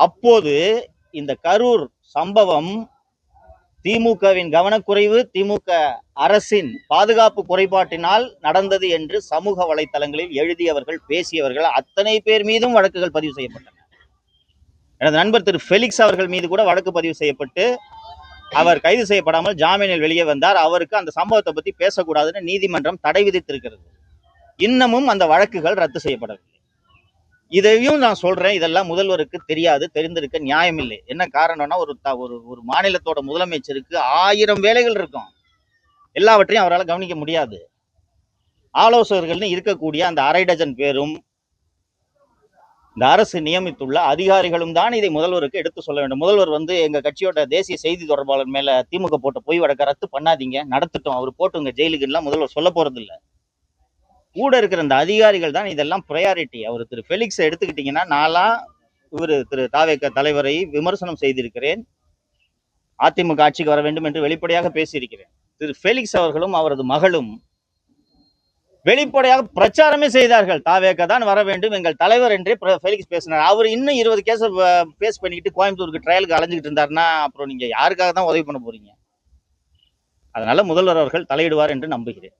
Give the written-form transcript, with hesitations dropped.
அப்போது இந்த கரூர் சம்பவம் திமுகவின் கவனக்குறைவு, திமுக அரசின் பாதுகாப்பு குறைபாட்டினால் நடந்தது என்று சமூக வலைத்தளங்களில் எழுதியவர்கள், பேசியவர்கள் அத்தனை பேர் மீதும் வழக்குகள் பதிவு செய்யப்பட்டன. எனது நண்பர் திரு ஃபெலிக்ஸ் அவர்கள் மீது கூட வழக்கு பதிவு செய்யப்பட்டு அவர் கைது செய்யப்படாமல் ஜாமீனில் வெளியே வந்தார். அவருக்கு அந்த சம்பவத்தை பத்தி பேசக்கூடாதுன்னு நீதிமன்றம் தடை விதித்திருக்கிறது. இன்னமும் அந்த வழக்குகள் ரத்து செய்யப்படவில்லை. இதையும் நான் சொல்றேன், இதெல்லாம் முதல்வருக்கு தெரியாது, தெரிந்திருக்க நியாயமில்லை. என்ன காரணம்னா, ஒரு மாநிலத்தோட முதலமைச்சருக்கு 1000 வேலைகள் இருக்கும், எல்லாவற்றையும் அவரால் கவனிக்க முடியாது. ஆலோசகர்கள்னு இருக்கக்கூடிய அந்த 1/2 டஜன் பேரும் இந்த அரசு நியமித்துள்ள அதிகாரிகளும் தான் இதை முதல்வருக்கு எடுத்து சொல்ல வேண்டும். முதல்வர் எங்க கட்சியோட தேசிய செய்தி தொடர்பாளர் மேல திமுக போட்ட பொய் வழக்க ரத்து பண்ணாதீங்க, நடத்துட்டோம், அவர் போட்டுங்க ஜெயிலுக்குலாம் முதல்வர் சொல்ல போறது இல்லை. கூட இருக்கிற அந்த அதிகாரிகள் தான் இதெல்லாம் ப்ரையாரிட்டி. அவர் திரு ஃபெலிக்ஸை எடுத்துக்கிட்டீங்கன்னா, நான்லாம் திரு தாவேக தலைவரை விமர்சனம் செய்திருக்கிறேன், அதிமுக ஆட்சிக்கு வர வேண்டும் என்று வெளிப்படையாக பேசியிருக்கிறேன். திரு ஃபெலிக்ஸ் அவர்களும் அவரது மகளும் வெளிப்படையாக பிரச்சாரமே செய்தார்கள். தாவேக தான் வர வேண்டும், எங்கள் தலைவர் என்றே ஃபெலிக்ஸ் பேசினார். அவர் இன்னும் 20 கேஸை பேஸ் பண்ணிக்கிட்டு கோயம்புத்தூருக்கு ட்ரையலுக்கு அலைஞ்சிக்கிட்டு இருந்தாருன்னா அப்புறம் நீங்க யாருக்காக தான் உதவி பண்ண போறீங்க? அதனால முதல்வர் அவர்கள் தலையிடுவார் என்று நம்புகிறேன்.